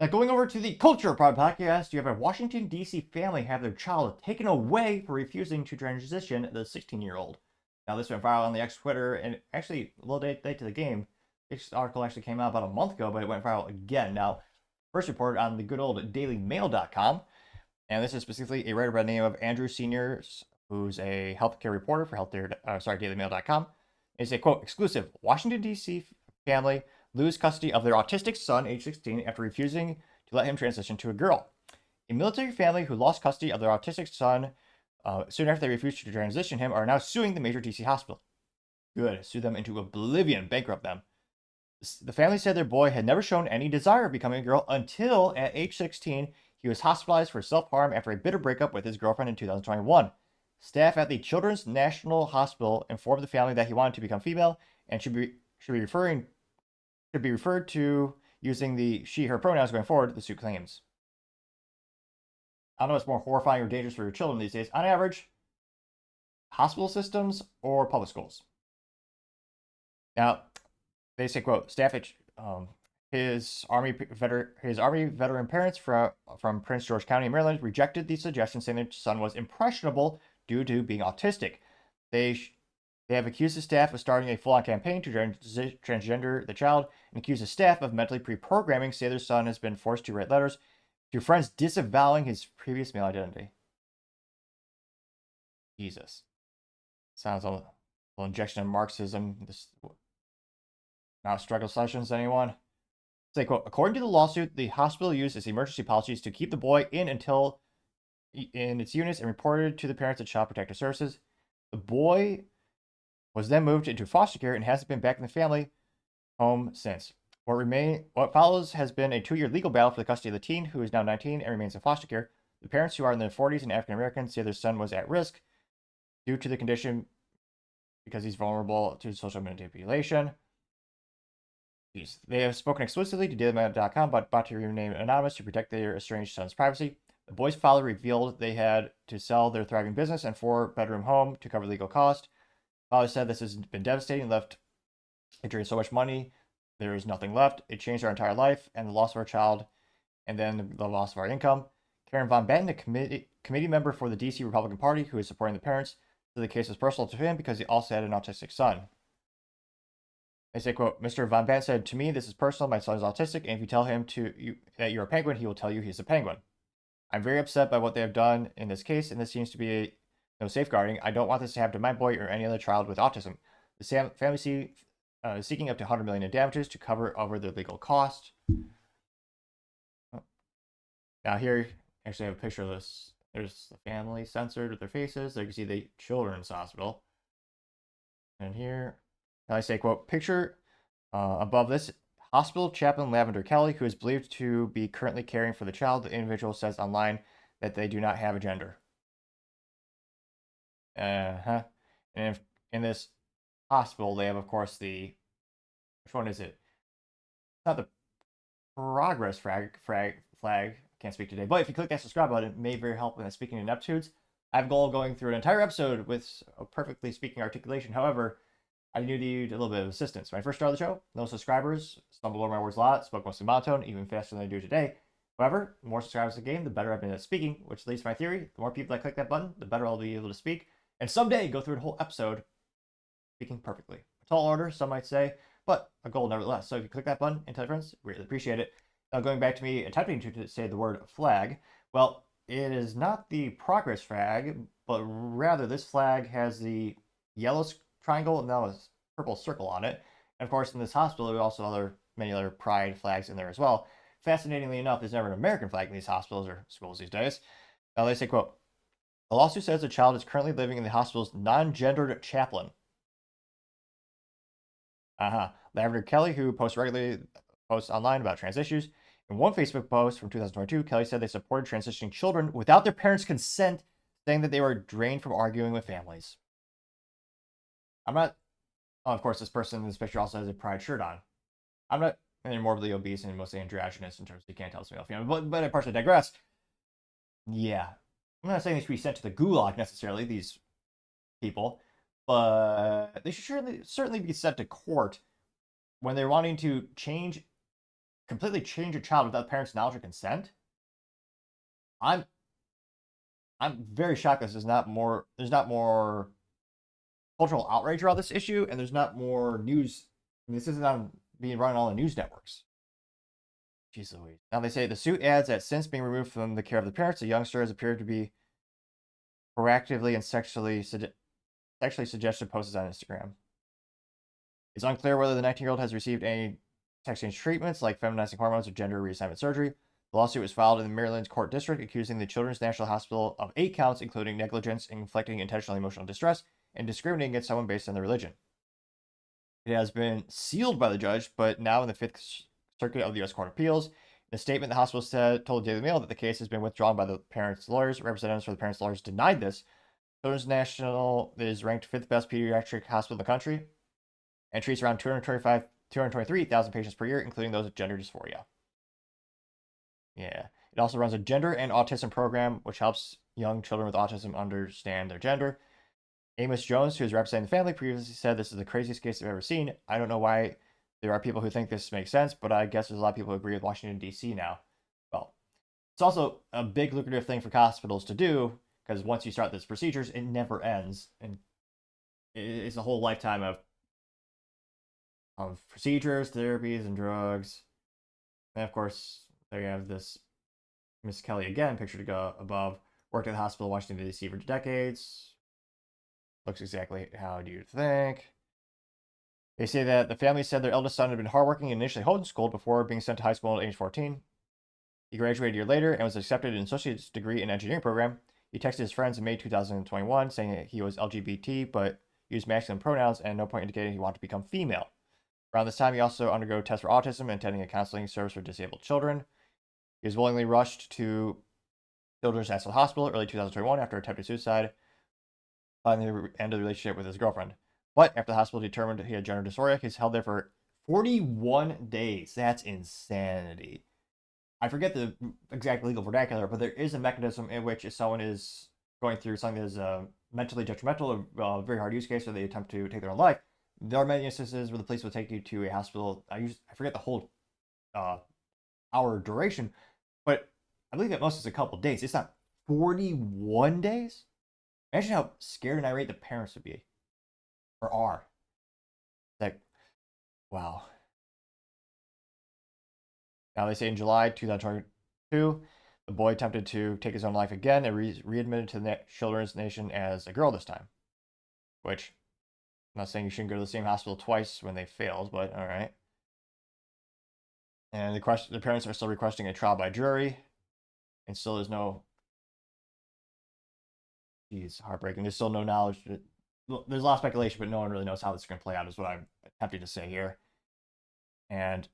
Now, going over to the Culture Pod podcast, you have a Washington, D.C. family have their child taken away for refusing to transition the 16-year-old. Now, this went viral on the X Twitter, and actually, a little late to the game. This article actually came out about a month ago, but it went viral again. Now, first reported on the good old dailymail.com, and this is specifically a writer by the name of Andrew Seniors, who's a healthcare reporter for dailymail.com. It's a, quote, exclusive Washington, D.C. family lose custody of their autistic son, age 16, after refusing to let him transition to a girl. A military family who lost custody of their autistic son soon after they refused to transition him are now suing the major DC hospital. Good. Sue them into oblivion, bankrupt them. The family said their boy had never shown any desire of becoming a girl until at age 16, he was hospitalized for self-harm after a bitter breakup with his girlfriend in 2021. Staff at the Children's National Hospital informed the family that he wanted to become female and should be referred to using the she/her pronouns going forward, the suit claims. I don't know what's more horrifying or dangerous for your children these days. On average, hospital systems or public schools. Now, they say, quote, staff at his Army veteran parents from Prince George County, Maryland, rejected the suggestion, saying their son was impressionable due to being autistic. They have accused the staff of starting a full-on campaign to transgender the child and accused the staff of mentally pre-programming, say their son has been forced to write letters to friends disavowing his previous male identity. Jesus. Sounds like a little injection of Marxism. This not struggle sessions, anyone? Say, quote, according to the lawsuit, the hospital used its emergency policies to keep the boy in its units and reported to the parents at Child Protective Services. The boy was then moved into foster care and hasn't been back in the family home since. What follows has been a 2-year legal battle for the custody of the teen, who is now 19 and remains in foster care. The parents, who are in their 40s and African American, say their son was at risk due to the condition because he's vulnerable to social manipulation. They have spoken exclusively to DailyMail.com but about to remain anonymous to protect their estranged son's privacy. The boy's father revealed they had to sell their thriving business and 4-bedroom home to cover legal costs. Father said this has been devastating, left it drained so much money, there is nothing left. It changed our entire life and the loss of our child, and then the loss of our income. Karen Von Batten, a committee member for the DC Republican Party who is supporting the parents, said the case was personal to him because he also had an autistic son. They say, quote, Mr. Von Batten said, to me, this is personal. My son is autistic, and if you tell him that you're a penguin, he will tell you he's a penguin. I'm very upset by what they have done in this case, and this seems to be no safeguarding. I don't want this to happen to my boy or any other child with autism. The family is seeking up to $100 million in damages to cover over their legal cost. Now here, actually I have a picture of this. There's the family censored with their faces. There you can see the children's hospital. And here, I say, quote, picture above this, hospital chaplain Lavender Kelly, who is believed to be currently caring for the child. The individual says online that they do not have a gender. And in this hospital, they have, of course, which one is it? It's not the progress flag. I can't speak today. But if you click that subscribe button, it may very help in speaking ineptitudes. I have a goal of going through an entire episode with a perfectly speaking articulation. However, I need a little bit of assistance. When I first started the show, no subscribers, stumbled over my words a lot, spoke mostly monotone, even faster than I do today. However, the more subscribers in the game, the better I've been at speaking, which leads to my theory. The more people that click that button, the better I'll be able to speak. And someday, go through a whole episode speaking perfectly. A tall order, some might say, but a goal nevertheless. So if you click that button and tell your friends, really appreciate it. Now going back to me attempting to say the word flag, well, it is not the progress flag, but rather this flag has the yellow triangle and now a purple circle on it. And of course, in this hospital, there are also many other pride flags in there as well. Fascinatingly enough, there's never an American flag in these hospitals or schools these days. Now they say, quote, the lawsuit says the child is currently living in the hospital's non-gendered chaplain. Lavender Kelly, who posts online about trans issues. In one Facebook post from 2022, Kelly said they supported transitioning children without their parents' consent, saying that they were drained from arguing with families. Of course, this person in this picture also has a pride shirt on. I'm not morbidly obese and mostly androgynous in terms of you can't tell it's male female, but I partially digress. Yeah. I'm not saying they should be sent to the gulag necessarily, these people, but they should certainly be sent to court when they're wanting to change completely change a child without the parents' knowledge or consent. I'm very shocked there's not more cultural outrage around this issue, and there's not more news. I mean, this isn't on being run on all the news networks. Jeez Louise. Now they say the suit adds that since being removed from the care of the parents, the youngster has appeared to be proactively and sexually suggested posts on Instagram. It's unclear whether the 19-year-old has received any sex change treatments like feminizing hormones or gender reassignment surgery. The lawsuit was filed in the Maryland's court district, accusing the Children's National Hospital of 8 counts, including negligence, inflicting intentional emotional distress, and discriminating against someone based on their religion. It has been sealed by the judge, but now in the Fifth Circuit of the U.S. Court of Appeals. In a statement, the hospital told the Daily Mail that the case has been withdrawn by the parents' lawyers. Representatives for the parents' lawyers denied this. Children's National is ranked 5th best pediatric hospital in the country and treats around 223,000 patients per year, including those with gender dysphoria. Yeah. It also runs a gender and autism program, which helps young children with autism understand their gender. Amos Jones, who is representing the family, previously said, "This is the craziest case I've ever seen. I don't know why there are people who think this makes sense, but I guess there's a lot of people who agree with Washington, D.C. now." Well, it's also a big lucrative thing for hospitals to do, because once you start these procedures, it never ends. And it's a whole lifetime of procedures, therapies, and drugs. And of course, there you have this Miss Kelly again, pictured above, worked at the hospital in Washington, D.C. for decades. Looks exactly how do you think. They say that the family said their eldest son had been hardworking and initially homeschooled before being sent to high school at age 14. He graduated a year later and was accepted in an associate's degree in engineering program. He texted his friends in May 2021 saying that he was LGBT but used masculine pronouns and at no point indicated he wanted to become female. Around this time, he also undergo tests for autism and attending a counseling service for disabled children. He was willingly rushed to Children's National Hospital early 2021 after attempted suicide, following the end of the relationship with his girlfriend. But after the hospital determined he had gender dysphoria, he's held there for 41 days. That's insanity. I forget the exact legal vernacular, but there is a mechanism in which if someone is going through something that is mentally detrimental or very hard use case, or they attempt to take their own life, there are many instances where the police will take you to a hospital. I forget the whole hour duration, but I believe at most it's a couple days. It's not 41 days. Imagine how scared and irate the parents would be, or are. Like, wow. Now they say in July 2022, the boy attempted to take his own life again and readmitted to the Children's Nation as a girl this time. Which, I'm not saying you shouldn't go to the same hospital twice when they failed, but all right. And the parents are still requesting a trial by jury, and still there's no. Geez, heartbreaking. There's still no knowledge. There's a lot of speculation, but no one really knows how this is going to play out, is what I'm attempting to say here. And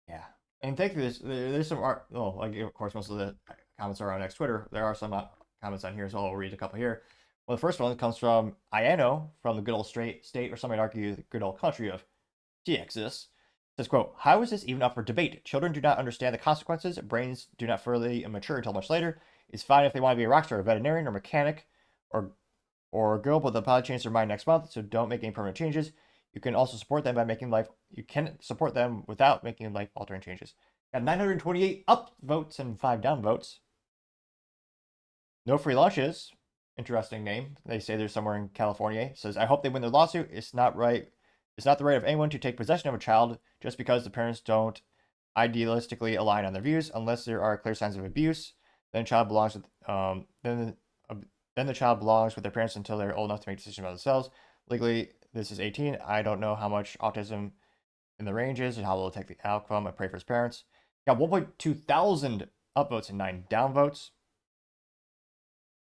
yeah, and thankfully, there's some art. Oh, like of course, most of the comments are on X Twitter. There are some comments on here, so I'll read a couple here. Well, the first one comes from Iano from the good old state, or some might argue the good old country of Texas. Says, quote, "How is this even up for debate? Children do not understand the consequences. Brains do not fully mature until much later. It's fine if they want to be a rock star, a veterinarian, or mechanic, or a girl, but they'll probably change their mind next month, so don't make any permanent changes. You can also support them by making you can support them without making life-altering changes." Got 928 up votes and 5 down votes. No free lunches. Interesting name. They say they're somewhere in California. It says, "I hope they win their lawsuit. It's not right. It's not the right of anyone to take possession of a child just because the parents don't idealistically align on their views. Unless there are clear signs of abuse, then the child belongs with then the child belongs with their parents until they're old enough to make decisions about themselves. Legally, this is 18. I don't know how much autism in the range is and how they'll take the outcome. I pray for his parents." Got 1.2 thousand upvotes and 9 downvotes.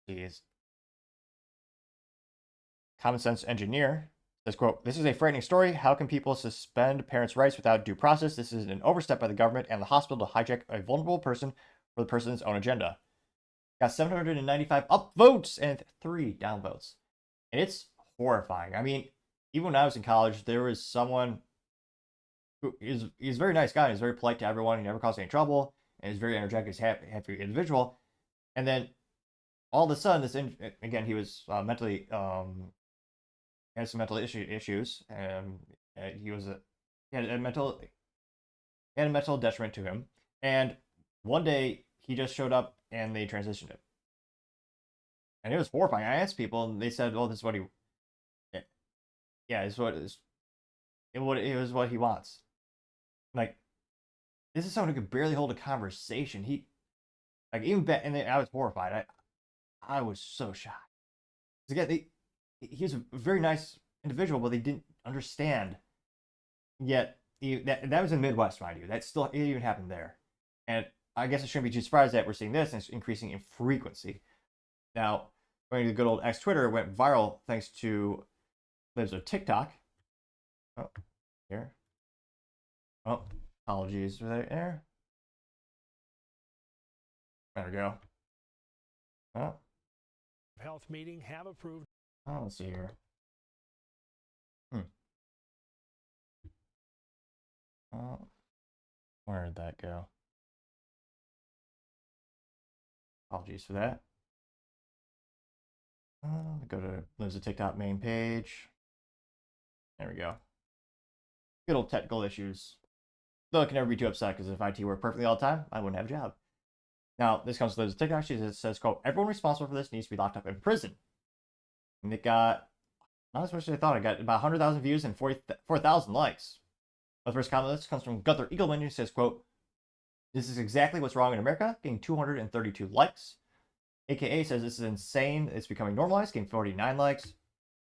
Jeez. Common Sense Engineer says, quote, "This is a frightening story. How can people suspend parents' rights without due process? This is an overstep by the government and the hospital to hijack a vulnerable person for the person's own agenda." Got 795 upvotes and 3 downvotes. And it's horrifying. I mean, even when I was in college, there was someone who he's a very nice guy. He's very polite to everyone. He never caused any trouble. And he's very energetic. He's happy individual. And then all of a sudden, again, he was mentally had some mental issues, and he had a mental had a mental detriment to him, and one day he just showed up and they transitioned him. And it was horrifying. I asked people, and they said, "Oh, this is what he, yeah, it's what is, it was what he wants." Like, this is someone who could barely hold a conversation. He, like, even back, and I was horrified. I was so shocked. Again, he was a very nice individual, but they didn't understand. Yet that was in the Midwest, mind you. That still it even happened there, and I guess I shouldn't be too surprised that we're seeing this and it's increasing in frequency. Now, going to the good old X Twitter, went viral thanks to there's a TikTok. Oh, here. Oh, apologies for that there. There we go. Oh. Health meeting have approved. Oh, let's see here. Oh, where did that go? Apologies for that. Go to there's a TikTok main page. There we go. Good old technical issues. Though I can never be too upset because if IT worked perfectly all the time, I wouldn't have a job. Now, this comes to those TikTok. It says, quote, everyone responsible for this needs to be locked up in prison. And it got, not as much as I thought. It got about 100,000 views and 4,000 likes. The first comment of this comes from Gunther Eagleman, who says, quote, this is exactly what's wrong in America, getting 232 likes. AKA says this is insane. It's becoming normalized, getting 49 likes.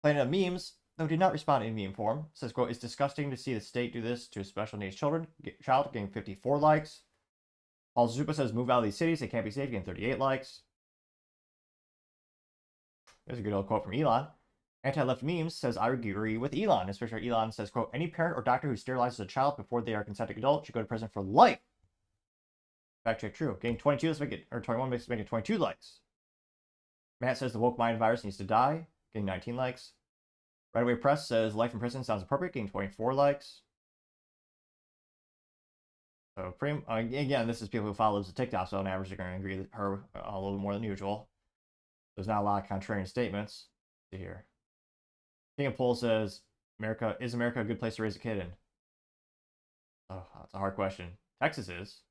Planet of Memes, though did not respond in meme form, says, quote, it's disgusting to see the state do this to a special needs child, getting 54 likes. Paul Zupa says, move out of these cities, they can't be safe, getting 38 likes. There's a good old quote from Elon. Anti-left memes says, I agree with Elon. Especially Elon says, quote, any parent or doctor who sterilizes a child before they are a consenting adult should go to prison for life. Fact check true. Getting 22, let's make it, or 21, makes it 22 likes. Matt says the woke mind virus needs to die, getting 19 likes. Right Away Press says life in prison sounds appropriate, getting 24 likes. So, again, this is people who follow the TikTok, so on average, they're going to agree with her a little more than usual. There's not a lot of contrarian statements to hear. King of Poll says, is America a good place to raise a kid in? Oh, that's a hard question. Texas is.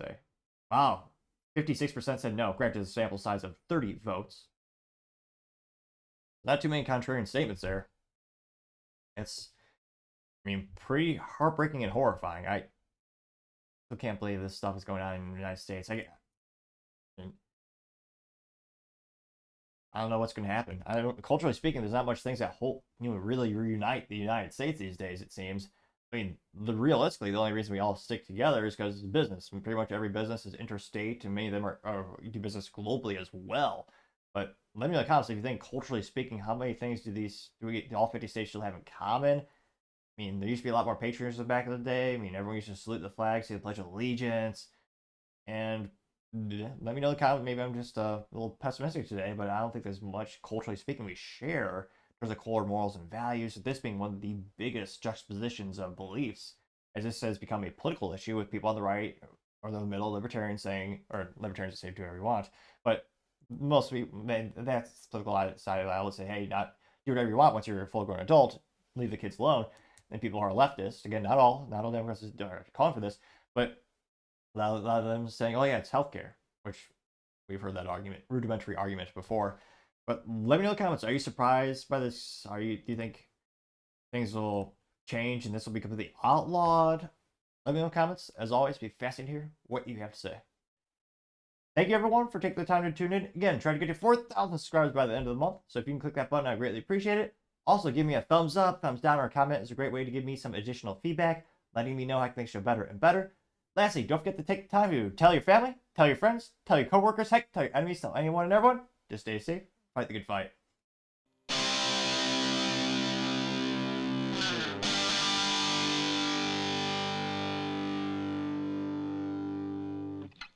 Say, wow, 56% said no. Granted, a sample size of 30 votes. Not too many contrarian statements there. It's, I mean, pretty heartbreaking and horrifying. I still can't believe this stuff is going on in the United States. I don't know what's going to happen. Culturally speaking, there's not much things that really reunite the United States these days, it seems. I mean, realistically, the only reason we all stick together is because it's business. I mean, pretty much every business is interstate, and many of them do business globally as well. But let me know in the comments if you think, culturally speaking, how many things do all 50 states still have in common? I mean, there used to be a lot more patriotism back in the day. I mean, everyone used to salute the flag, say the Pledge of Allegiance. And let me know in the comments. Maybe I'm just a little pessimistic today, but I don't think there's much, culturally speaking, we share in terms of core morals and values. This being one of the biggest juxtapositions of beliefs, as this has become a political issue with people on the right or the middle, libertarians saying, or libertarians say do whatever you want, but most people, that's the political side of it. I would say, hey, not do whatever you want once you're a full-grown adult, leave the kids alone. And people who are leftists, again, not all Democrats are calling for this, but a lot of them saying, oh yeah, it's healthcare, which we've heard that rudimentary argument before. But let me know in the comments, are you surprised by this? Do you think things will change and this will be completely outlawed? Let me know in the comments. As always, be fascinated to hear what you have to say. Thank you everyone for taking the time to tune in. Again, try to get to 4,000 subscribers by the end of the month. So if you can click that button, I greatly appreciate it. Also, give me a thumbs up, thumbs down, or a comment is a great way to give me some additional feedback, letting me know how I can make the show better and better. Lastly, don't forget to take the time to tell your family, tell your friends, tell your coworkers, heck, tell your enemies, tell anyone and everyone. Just stay safe, fight the good fight.